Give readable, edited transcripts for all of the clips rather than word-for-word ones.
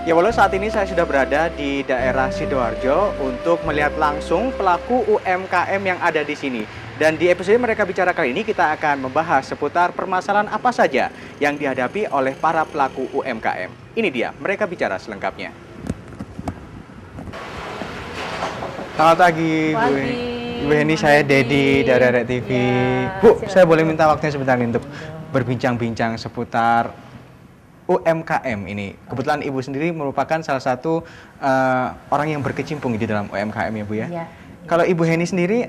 Ya, walau saat ini saya sudah berada di daerah Sidoarjo untuk melihat langsung pelaku UMKM yang ada di sini. Dan di episode Mereka Bicara kali ini kita akan membahas seputar permasalahan apa saja yang dihadapi oleh para pelaku UMKM. Ini dia, Mereka Bicara selengkapnya. Selamat pagi, Bu. Ibu Heni, saya Dedi dari Rek TV. Ya, Bu, saya boleh minta waktunya sebentar untuk berbincang-bincang seputar UMKM ini. Kebetulan Ibu sendiri merupakan salah satu orang yang berkecimpung di dalam UMKM ya, Bu ya. Ya. Kalau Ibu Heni sendiri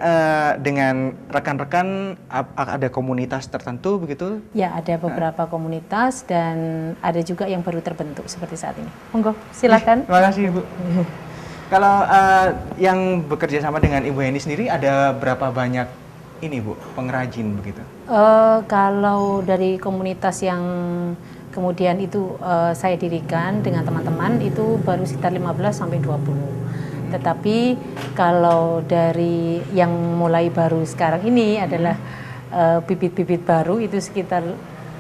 dengan rekan-rekan ada komunitas tertentu begitu? Ya, ada beberapa komunitas dan ada juga yang baru terbentuk seperti saat ini. Monggo, silakan. Terima kasih, Bu. Kalau yang bekerja sama dengan Ibu Heni sendiri ada berapa banyak ini, Bu, pengrajin begitu? Kalau dari komunitas yang kemudian itu saya dirikan dengan teman-teman itu baru sekitar 15 sampai 20. Tetapi kalau dari yang mulai baru sekarang ini adalah bibit-bibit baru itu sekitar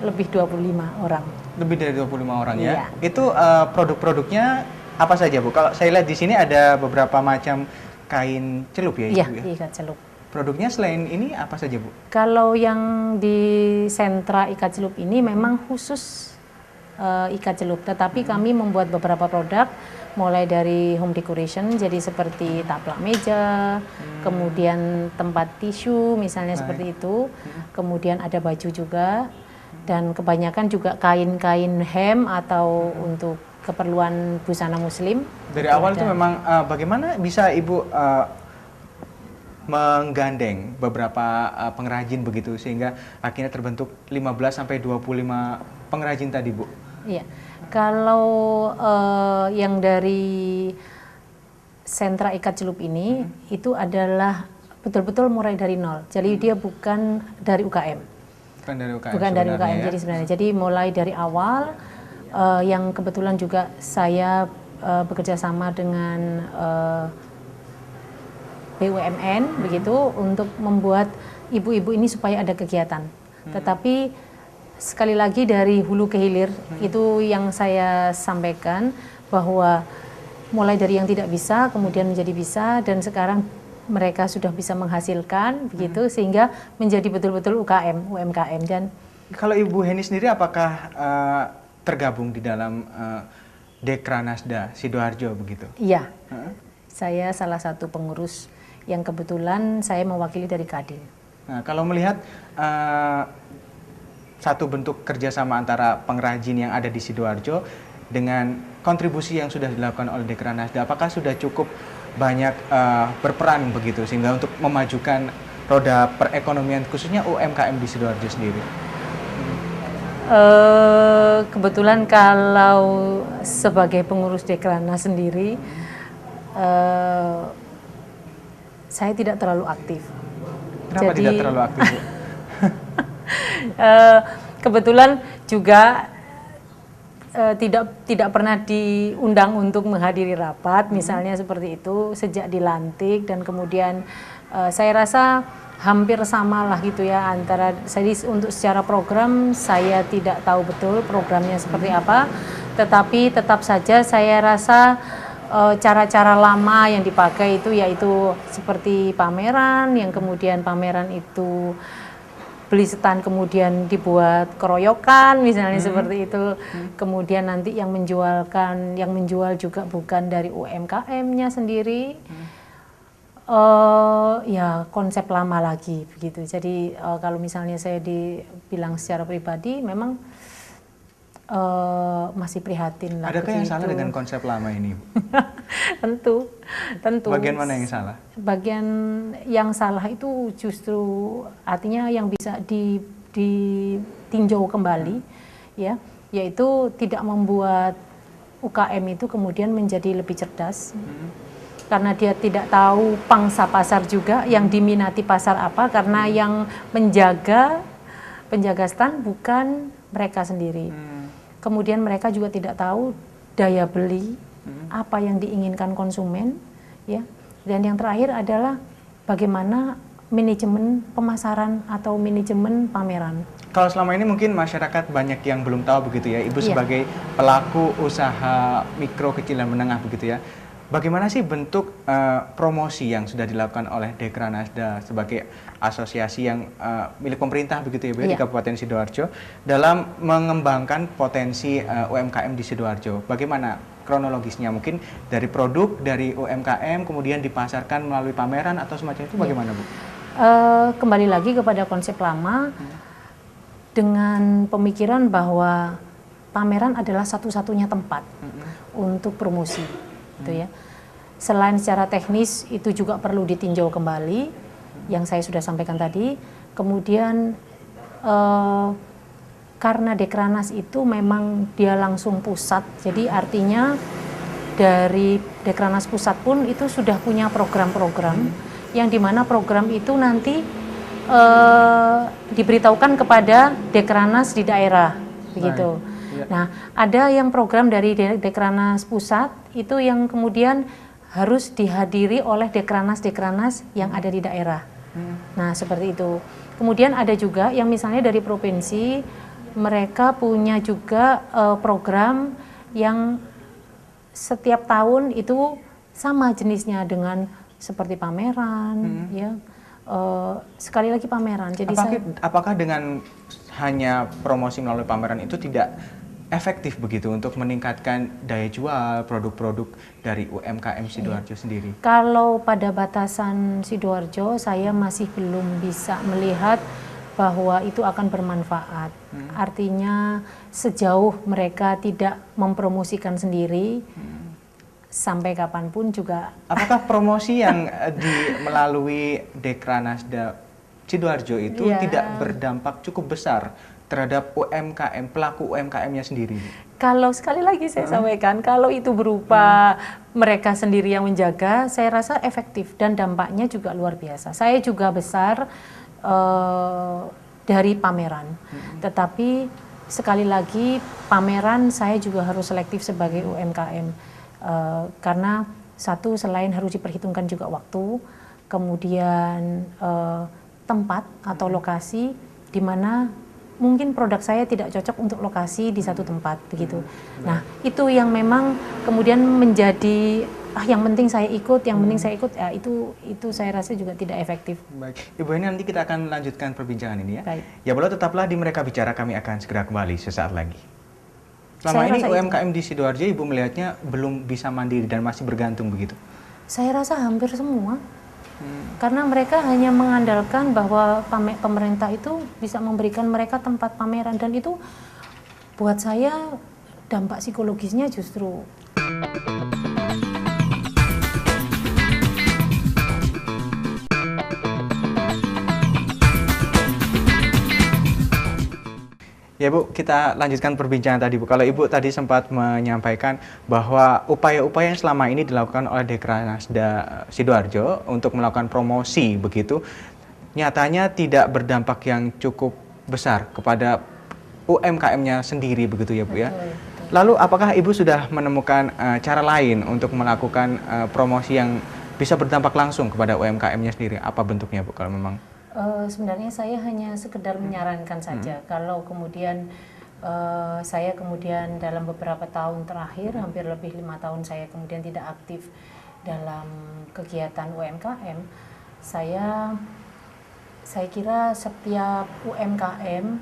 lebih 25 orang. Lebih dari 25 orang ya? Iya. Itu produk-produknya apa saja, Bu? Kalau saya lihat di sini ada beberapa macam kain celup ya, Ibu ya? Iya, ikat celup. Produknya selain ini apa saja, Bu? Kalau yang di sentra ikat celup ini memang khusus ikat celup, tetapi kami membuat beberapa produk mulai dari home decoration, jadi seperti taplak meja, kemudian tempat tisu misalnya seperti itu, kemudian ada baju juga, dan kebanyakan juga kain-kain hem atau untuk keperluan busana muslim. Dari awal itu memang bagaimana bisa Ibu menggandeng beberapa pengrajin begitu sehingga akhirnya terbentuk 15 sampai 25 pengrajin tadi, Bu? Iya, kalau yang dari sentra ikat celup ini itu adalah betul-betul mulai dari nol. Jadi dia bukan dari UKM. Bukan dari UKM. Bukan dari UKM. Ya? Jadi sebenarnya, jadi mulai dari awal yang kebetulan juga saya bekerja sama dengan BUMN begitu untuk membuat ibu-ibu ini supaya ada kegiatan. Tetapi sekali lagi dari hulu ke hilir itu yang saya sampaikan bahwa mulai dari yang tidak bisa kemudian menjadi bisa dan sekarang mereka sudah bisa menghasilkan begitu sehingga menjadi betul-betul UMKM dan kalau Ibu Heni sendiri apakah tergabung di dalam Dekranasda Sidoarjo begitu? Iya. Saya salah satu pengurus yang kebetulan saya mewakili dari Kadin. Nah, kalau melihat satu bentuk kerjasama antara pengrajin yang ada di Sidoarjo dengan kontribusi yang sudah dilakukan oleh Dekranasda, apakah sudah cukup banyak berperan begitu sehingga untuk memajukan roda perekonomian khususnya UMKM di Sidoarjo sendiri? Kebetulan kalau sebagai pengurus Dekrana sendiri, saya tidak terlalu aktif. Kenapa tidak terlalu aktif, Bu? Kebetulan juga tidak pernah diundang untuk menghadiri rapat, misalnya seperti itu sejak dilantik dan kemudian saya rasa hampir sama lah gitu ya antara saya untuk secara program saya tidak tahu betul programnya seperti apa, tetapi tetap saja saya rasa cara-cara lama yang dipakai itu yaitu seperti pameran yang kemudian pameran itu beli stand kemudian dibuat keroyokan misalnya seperti itu, kemudian nanti yang menjual juga bukan dari UMKM-nya sendiri, ya konsep lama lagi begitu. Jadi kalau misalnya saya dibilang secara pribadi memang masih prihatin lah. Adakah yang salah dengan konsep lama ini? Tentu. Bagian mana yang salah? Bagian yang salah itu justru artinya yang bisa ditinjau kembali, ya, yaitu tidak membuat UKM itu kemudian menjadi lebih cerdas, karena dia tidak tahu pangsa pasar juga yang diminati pasar apa, karena yang penjaga stand bukan mereka sendiri. Kemudian mereka juga tidak tahu daya beli apa yang diinginkan konsumen, ya. Dan yang terakhir adalah bagaimana manajemen pemasaran atau manajemen pameran. Kalau selama ini mungkin masyarakat banyak yang belum tahu begitu ya, Ibu Iya. sebagai pelaku usaha mikro, kecil, dan menengah begitu ya. Bagaimana sih bentuk promosi yang sudah dilakukan oleh Dekranasda sebagai asosiasi yang milik pemerintah begitu ya Bu, di Iya. Kabupaten Sidoarjo dalam mengembangkan potensi UMKM di Sidoarjo? Bagaimana kronologisnya? Mungkin dari produk, dari UMKM, kemudian dipasarkan melalui pameran atau semacam itu, bagaimana Bu? Kembali lagi kepada konsep lama, dengan pemikiran bahwa pameran adalah satu-satunya tempat untuk promosi, gitu ya. Selain secara teknis itu juga perlu ditinjau kembali, yang saya sudah sampaikan tadi. Kemudian karena Dekranas itu memang dia langsung pusat, jadi artinya dari Dekranas pusat pun itu sudah punya program-program, yang dimana program itu nanti diberitahukan kepada Dekranas di daerah, begitu. Nah, ada yang program dari Dekranas pusat itu yang kemudian harus dihadiri oleh Dekranas-Dekranas yang ada di daerah. Nah, seperti itu. Kemudian ada juga yang misalnya dari provinsi, mereka punya juga program yang setiap tahun itu sama jenisnya dengan seperti pameran, ya. Sekali lagi pameran. Jadi apakah dengan hanya promosi melalui pameran itu tidak efektif begitu untuk meningkatkan daya jual produk-produk dari UMKM Sidoarjo sendiri? Kalau pada batasan Sidoarjo, saya masih belum bisa melihat bahwa itu akan bermanfaat. Artinya sejauh mereka tidak mempromosikan sendiri, sampai kapanpun juga. Apakah promosi yang melalui Dekranasda Sidoarjo itu tidak berdampak cukup besar terhadap UMKM, pelaku UMKM-nya sendiri? Kalau sekali lagi saya sampaikan, kalau itu berupa mereka sendiri yang menjaga, saya rasa efektif dan dampaknya juga luar biasa. Saya juga besar dari pameran, tetapi sekali lagi pameran saya juga harus selektif sebagai UMKM, karena satu, selain harus diperhitungkan juga waktu, kemudian tempat atau lokasi di mana mungkin produk saya tidak cocok untuk lokasi di satu tempat, begitu. Nah, itu yang memang kemudian menjadi yang penting saya ikut, ya itu saya rasa juga tidak efektif. Baik, Ibu Heni, nanti kita akan lanjutkan perbincangan ini ya. Baik. Ya boleh, tetaplah di Mereka Bicara, kami akan segera kembali sesaat lagi. Selama ini UMKM di Sidoarjo, Ibu melihatnya belum bisa mandiri dan masih bergantung begitu? Saya rasa hampir semua. Karena mereka hanya mengandalkan bahwa pemerintah itu bisa memberikan mereka tempat pameran, dan itu buat saya dampak psikologisnya justru. Ya Bu, kita lanjutkan perbincangan tadi Bu. Kalau Ibu tadi sempat menyampaikan bahwa upaya-upaya yang selama ini dilakukan oleh Dekranasda Sidoarjo untuk melakukan promosi begitu, nyatanya tidak berdampak yang cukup besar kepada UMKM-nya sendiri begitu ya Bu ya. Lalu apakah Ibu sudah menemukan cara lain untuk melakukan promosi yang bisa berdampak langsung kepada UMKM-nya sendiri? Apa bentuknya Bu kalau memang? Sebenarnya saya hanya sekedar menyarankan saja. Kalau kemudian saya kemudian dalam beberapa tahun terakhir, hampir lebih 5 tahun saya kemudian tidak aktif dalam kegiatan UMKM, saya kira setiap UMKM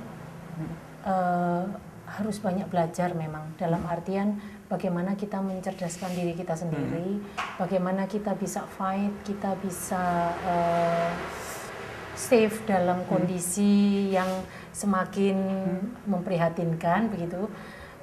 harus banyak belajar memang, dalam artian bagaimana kita mencerdaskan diri kita sendiri, bagaimana kita bisa fight, kita bisa safe dalam kondisi yang semakin memprihatinkan begitu,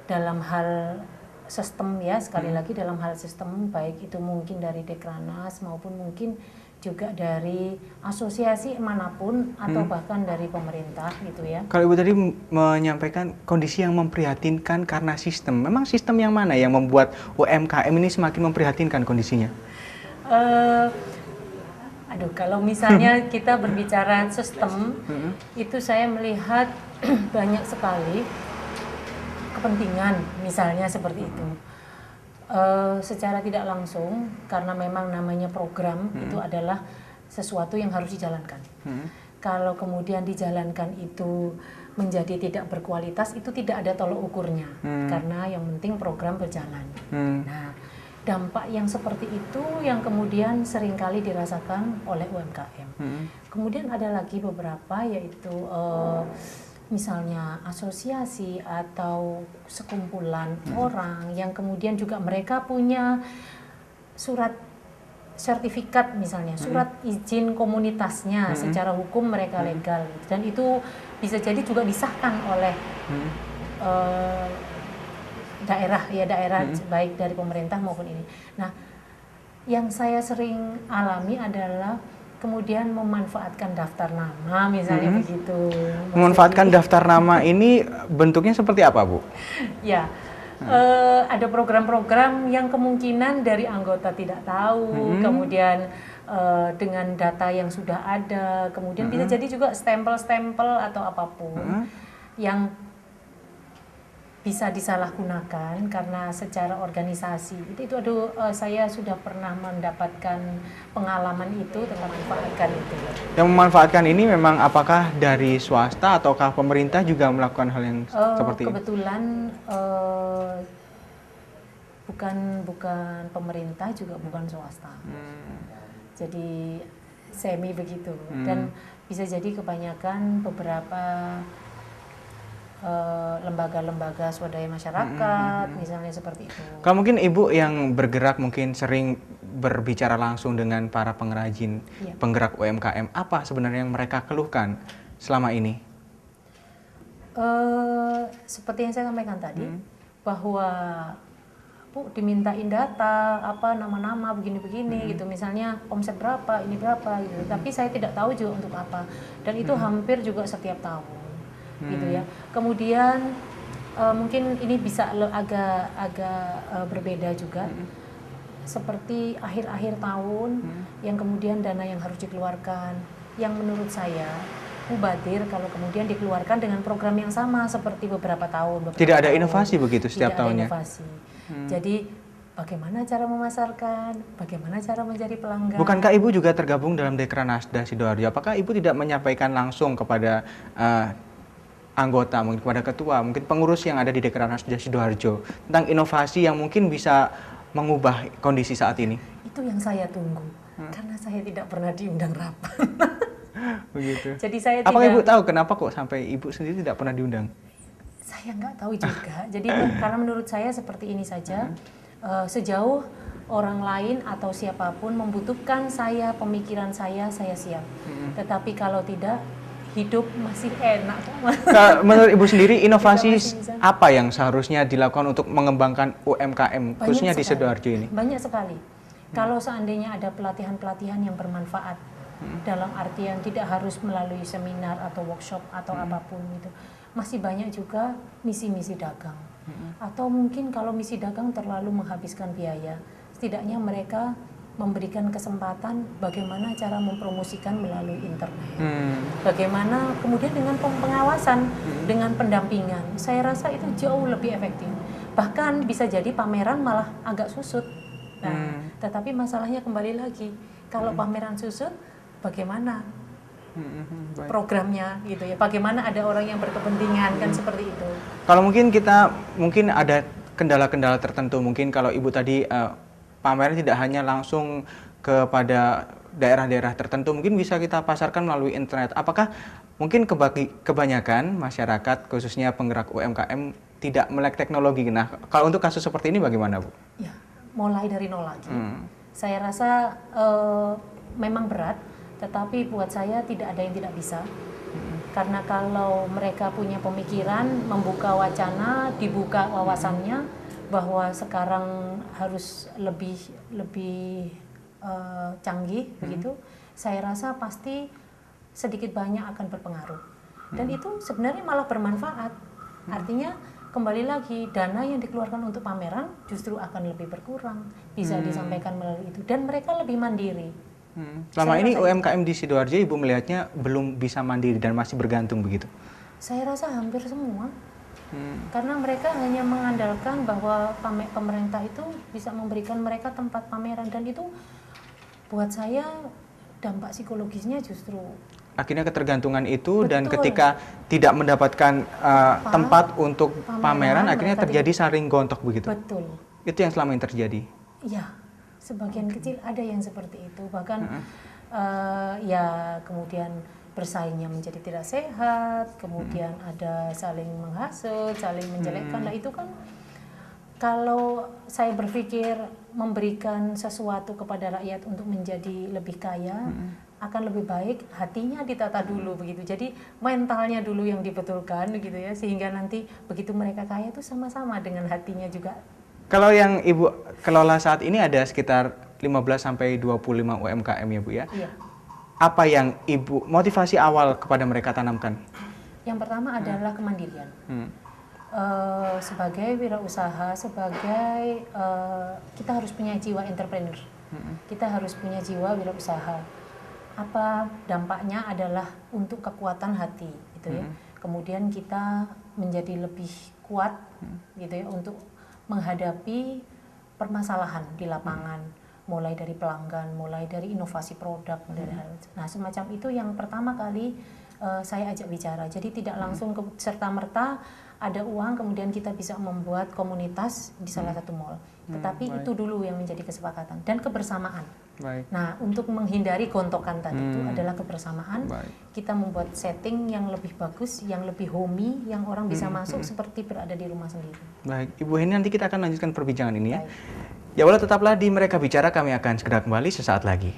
dalam hal sistem ya, sekali lagi dalam hal sistem, baik itu mungkin dari Dekranas maupun mungkin juga dari asosiasi manapun atau bahkan dari pemerintah gitu ya. Kalau Ibu tadi menyampaikan kondisi yang memprihatinkan karena sistem, memang sistem yang mana yang membuat UMKM ini semakin memprihatinkan kondisinya? Kalau misalnya kita berbicara sistem, itu saya melihat banyak sekali kepentingan, misalnya seperti itu. Secara tidak langsung, karena memang namanya program, itu adalah sesuatu yang harus dijalankan. Kalau kemudian dijalankan itu menjadi tidak berkualitas itu tidak ada tolok ukurnya, karena yang penting program berjalan. Nah, dampak yang seperti itu yang kemudian seringkali dirasakan oleh UMKM. Kemudian ada lagi beberapa, yaitu misalnya asosiasi atau sekumpulan orang yang kemudian juga mereka punya surat sertifikat, misalnya surat izin komunitasnya, secara hukum mereka legal, dan itu bisa jadi juga disahkan oleh daerah baik dari pemerintah maupun ini. Nah, yang saya sering alami adalah kemudian memanfaatkan daftar nama, misalnya begitu. Memanfaatkan daftar nama ini bentuknya seperti apa, Bu? Ya, ada program-program yang kemungkinan dari anggota tidak tahu, kemudian dengan data yang sudah ada, kemudian bisa jadi juga stempel-stempel atau apapun yang bisa disalahgunakan karena secara organisasi itu aduh, saya sudah pernah mendapatkan pengalaman itu tentang memanfaatkan itu. Yang memanfaatkan ini memang apakah dari swasta ataukah pemerintah juga melakukan hal yang seperti ini? Kebetulan bukan pemerintah juga bukan swasta. Jadi semi begitu, dan bisa jadi kebanyakan beberapa lembaga-lembaga swadaya masyarakat, misalnya seperti itu. Kalau mungkin Ibu yang bergerak mungkin sering berbicara langsung dengan para pengrajin, penggerak UMKM, apa sebenarnya yang mereka keluhkan selama ini? Seperti yang saya sampaikan tadi, bahwa Bu dimintain data, apa nama-nama begini-begini gitu, misalnya omset berapa, ini berapa gitu. Tapi saya tidak tahu juga untuk apa, dan itu hampir juga setiap tahun. Gitu ya. Kemudian mungkin ini bisa agak berbeda juga, seperti akhir-akhir tahun yang kemudian dana yang harus dikeluarkan, yang menurut saya mubazir kalau kemudian dikeluarkan dengan program yang sama seperti beberapa tahun. Tidak ada inovasi begitu setiap tahunnya. Tidak ada inovasi. Jadi bagaimana cara memasarkan, bagaimana cara mencari pelanggan. Bukankah Ibu juga tergabung dalam Dekranasda Sidoarjo? Apakah Ibu tidak menyampaikan langsung kepada anggota, mungkin kepada ketua, mungkin pengurus yang ada di Dekranasda Sidoarjo tentang inovasi yang mungkin bisa mengubah kondisi saat ini? Itu yang saya tunggu, karena saya tidak pernah diundang rapat. Begitu. Jadi saya apakah tidak, Ibu tahu kenapa kok sampai Ibu sendiri tidak pernah diundang? Saya nggak tahu juga. Jadi karena menurut saya seperti ini saja, sejauh orang lain atau siapapun membutuhkan saya, pemikiran saya siap. Tetapi kalau tidak, hidup masih enak. Menurut Ibu sendiri, inovasi apa yang seharusnya dilakukan untuk mengembangkan UMKM, khususnya di Sidoarjo ini? Banyak sekali. Kalau seandainya ada pelatihan-pelatihan yang bermanfaat, dalam artian tidak harus melalui seminar atau workshop atau apapun itu, masih banyak juga misi-misi dagang. Atau mungkin kalau misi dagang terlalu menghabiskan biaya, setidaknya mereka memberikan kesempatan bagaimana cara mempromosikan melalui internet. Bagaimana kemudian dengan pengawasan, dengan pendampingan. Saya rasa itu jauh lebih efektif. Bahkan bisa jadi pameran malah agak susut. Nah, tetapi masalahnya kembali lagi, kalau pameran susut, bagaimana programnya gitu ya? Bagaimana ada orang yang berkepentingan kan seperti itu. Kalau mungkin ada kendala-kendala tertentu, mungkin kalau Ibu tadi pameran tidak hanya langsung kepada daerah-daerah tertentu, mungkin bisa kita pasarkan melalui internet. Apakah mungkin kebanyakan masyarakat, khususnya penggerak UMKM, tidak melek teknologi? Nah, kalau untuk kasus seperti ini bagaimana, Bu? Ya, mulai dari nol lagi. Saya rasa memang berat, tetapi buat saya tidak ada yang tidak bisa. Karena kalau mereka punya pemikiran, membuka wacana, dibuka wawasannya, bahwa sekarang harus lebih canggih begitu, saya rasa pasti sedikit banyak akan berpengaruh, dan itu sebenarnya malah bermanfaat. Artinya kembali lagi, dana yang dikeluarkan untuk pameran justru akan lebih berkurang, bisa disampaikan melalui itu, dan mereka lebih mandiri. Selama ini UMKM di Sidoarjo Ibu melihatnya belum bisa mandiri dan masih bergantung begitu? Saya rasa hampir semua. Karena mereka hanya mengandalkan bahwa pemerintah itu bisa memberikan mereka tempat pameran, dan itu buat saya dampak psikologisnya justru akhirnya ketergantungan itu dan Betul. ketika tidak mendapatkan tempat untuk pameran akhirnya mereka terjadi saling gontok begitu. Betul. Itu yang selama ini terjadi. Iya, sebagian kecil ada yang seperti itu. Bahkan ya kemudian bersaingnya menjadi tidak sehat, kemudian ada saling menghasut, saling menjelekkan. Nah itu kan kalau saya berpikir memberikan sesuatu kepada rakyat untuk menjadi lebih kaya, akan lebih baik hatinya ditata dulu begitu. Jadi mentalnya dulu yang dibetulkan begitu ya, sehingga nanti begitu mereka kaya itu sama-sama dengan hatinya juga. Kalau yang Ibu kelola saat ini ada sekitar 15 sampai 25 UMKM ya Bu ya. Iya. Apa yang Ibu motivasi awal kepada mereka tanamkan? Yang pertama adalah kemandirian. Sebagai wirausaha, sebagai kita harus punya jiwa entrepreneur. Kita harus punya jiwa wirausaha. Apa dampaknya adalah untuk kekuatan hati gitu ya. Kemudian kita menjadi lebih kuat gitu ya untuk menghadapi permasalahan di lapangan, mulai dari pelanggan, mulai dari inovasi produk, dari hal. Nah, semacam itu yang pertama kali saya ajak bicara. Jadi tidak langsung serta-merta ada uang kemudian kita bisa membuat komunitas di salah satu mall. Tetapi itu dulu yang menjadi kesepakatan dan kebersamaan. Baik. Nah, untuk menghindari gontokan tadi itu adalah kebersamaan. Baik. Kita membuat setting yang lebih bagus, yang lebih homey, yang orang bisa masuk seperti berada di rumah sendiri. Baik, Ibu Heni, nanti kita akan lanjutkan perbincangan ini ya. Baik. Ya Allah, tetaplah di Mereka Bicara, kami akan segera kembali sesaat lagi.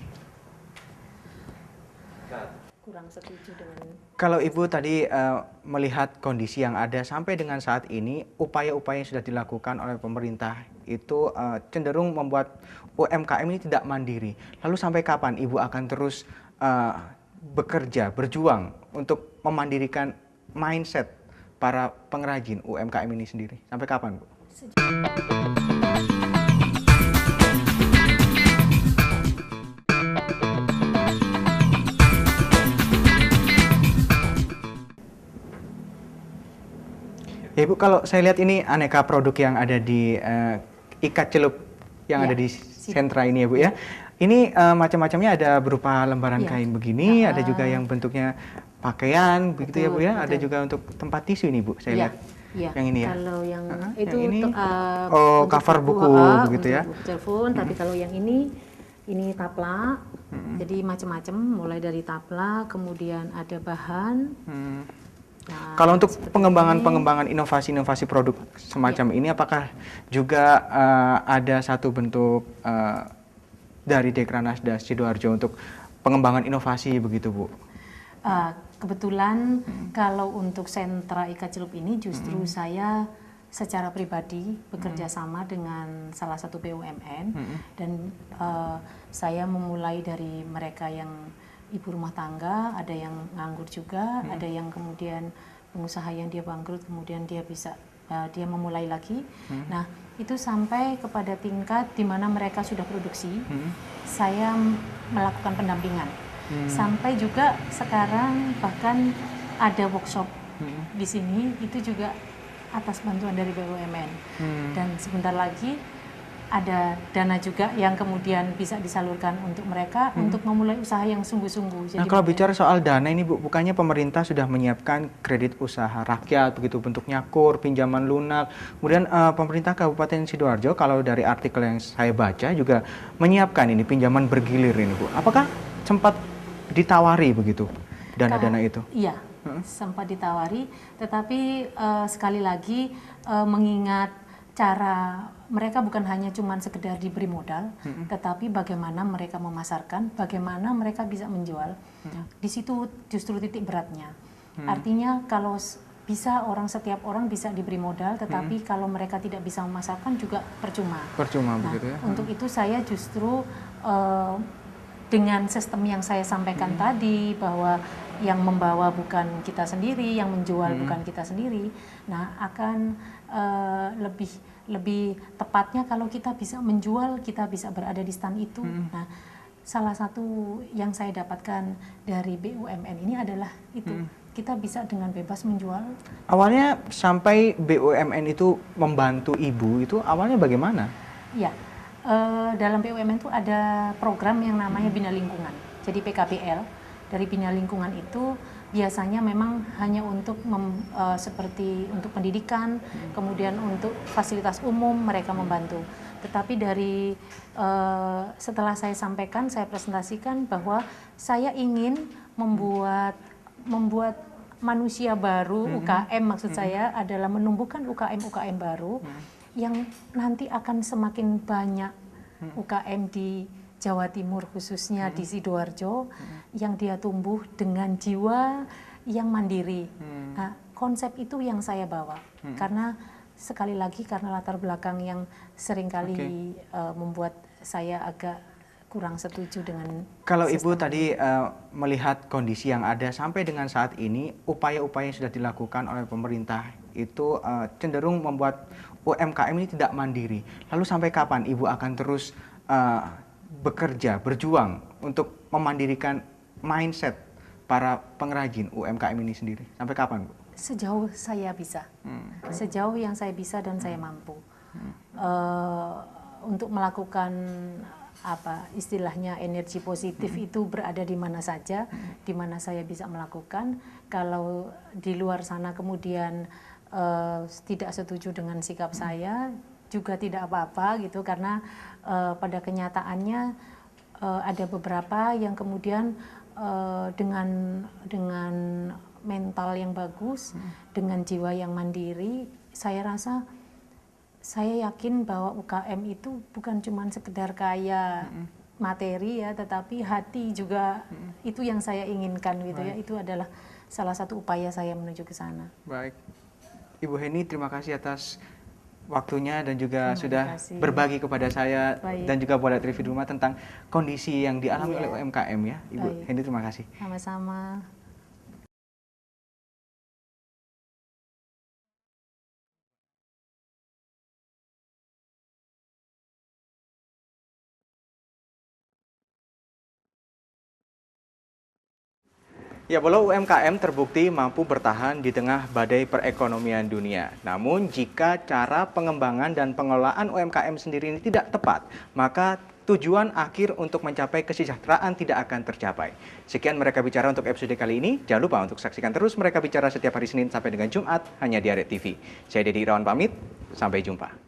Kurang setuju dengan Kalau Ibu tadi melihat kondisi yang ada sampai dengan saat ini, upaya-upaya yang sudah dilakukan oleh pemerintah itu cenderung membuat UMKM ini tidak mandiri. Lalu sampai kapan Ibu akan terus bekerja, berjuang untuk memandirikan mindset para pengrajin UMKM ini sendiri? Sampai kapan, Bu? Ya Ibu, kalau saya lihat ini aneka produk yang ada di ikat celup yang ada di sentra ini ya Bu ya. Ini macam-macamnya, ada berupa lembaran kain begini, ada juga yang bentuknya pakaian begitu ya Bu ya. Ada juga untuk tempat tisu ini Bu, saya lihat. Yang ini ya. Kalau yang itu yang ini, untuk cover buku begitu ya. Untuk telepon, tapi kalau yang ini taplak. Jadi macam-macam, mulai dari taplak, kemudian ada bahan. Nah, kalau untuk pengembangan inovasi-inovasi produk semacam ini, apakah juga ada satu bentuk dari Dekranasda Sidoarjo untuk pengembangan inovasi begitu Bu? Kebetulan kalau untuk sentra ikat celup ini justru saya secara pribadi bekerja sama dengan salah satu BUMN dan saya memulai dari mereka yang ibu rumah tangga, ada yang nganggur juga, ada yang kemudian pengusaha yang dia bangkrut, kemudian dia bisa dia memulai lagi. Nah, itu sampai kepada tingkat di mana mereka sudah produksi, saya melakukan pendampingan. Sampai juga sekarang bahkan ada workshop di sini, itu juga atas bantuan dari BUMN. Dan sebentar lagi ada dana juga yang kemudian bisa disalurkan untuk mereka untuk memulai usaha yang sungguh-sungguh. Nah, kalau bicara soal dana ini Bu, bukannya pemerintah sudah menyiapkan kredit usaha rakyat begitu, bentuknya KUR, pinjaman lunak. Kemudian pemerintah Kabupaten Sidoarjo, kalau dari artikel yang saya baca juga menyiapkan ini pinjaman bergilir ini Bu. Apakah sempat ditawari begitu dana-dana itu? Iya, sempat ditawari, tetapi sekali lagi mengingat cara mereka bukan hanya cuma sekedar diberi modal, tetapi bagaimana mereka memasarkan, bagaimana mereka bisa menjual. Di situ justru titik beratnya. Artinya kalau bisa setiap orang bisa diberi modal, tetapi kalau mereka tidak bisa memasarkan juga percuma. Percuma begitu ya. Untuk itu saya justru dengan sistem yang saya sampaikan tadi, bahwa yang membawa bukan kita sendiri, yang menjual bukan kita sendiri. Nah, akan lebih tepatnya kalau kita bisa menjual, kita bisa berada di stand itu. Nah, salah satu yang saya dapatkan dari BUMN ini adalah itu, kita bisa dengan bebas menjual. Awalnya sampai BUMN itu membantu Ibu, itu awalnya bagaimana? Ya, dalam BUMN itu ada program yang namanya Bina Lingkungan, jadi PKBL. dari Bina Lingkungan itu biasanya memang hanya untuk seperti untuk pendidikan, kemudian untuk fasilitas umum mereka membantu. Tetapi dari setelah saya sampaikan, saya presentasikan bahwa saya ingin membuat manusia baru, UKM maksud saya adalah menumbuhkan UKM baru yang nanti akan semakin banyak UKM di Jawa Timur khususnya di Sidoarjo yang dia tumbuh dengan jiwa yang mandiri. Nah, konsep itu yang saya bawa karena sekali lagi karena latar belakang yang seringkali membuat saya agak kurang setuju dengan kalau Ibu tadi melihat kondisi yang ada sampai dengan saat ini, upaya-upaya yang sudah dilakukan oleh pemerintah itu cenderung membuat UMKM ini tidak mandiri. Lalu sampai kapan Ibu akan terus bekerja, berjuang untuk memandirikan mindset para pengrajin UMKM ini sendiri? Sampai kapan, Bu? Sejauh saya bisa, sejauh yang saya bisa dan saya mampu untuk melakukan apa istilahnya energi positif itu berada di mana saja, di mana saya bisa melakukan. Kalau di luar sana kemudian tidak setuju dengan sikap saya, juga tidak apa-apa gitu, karena pada kenyataannya ada beberapa yang kemudian dengan mental yang bagus, dengan jiwa yang mandiri, saya rasa saya yakin bahwa UKM itu bukan cuma sekedar kaya materi ya, tetapi hati juga itu yang saya inginkan gitu ya. Itu adalah salah satu upaya saya menuju ke sana. Baik, Ibu Heni, terima kasih atas waktunya dan juga sudah berbagi kepada saya dan juga buat TV di rumah tentang kondisi yang dialami oleh UMKM ya. Ibu Heni, terima kasih. Sama-sama. Ya, walau UMKM terbukti mampu bertahan di tengah badai perekonomian dunia. Namun, jika cara pengembangan dan pengelolaan UMKM sendiri ini tidak tepat, maka tujuan akhir untuk mencapai kesejahteraan tidak akan tercapai. Sekian Mereka Bicara untuk episode kali ini. Jangan lupa untuk saksikan terus Mereka Bicara setiap hari Senin sampai dengan Jumat hanya di Arek TV. Saya Dedi Irawan pamit, sampai jumpa.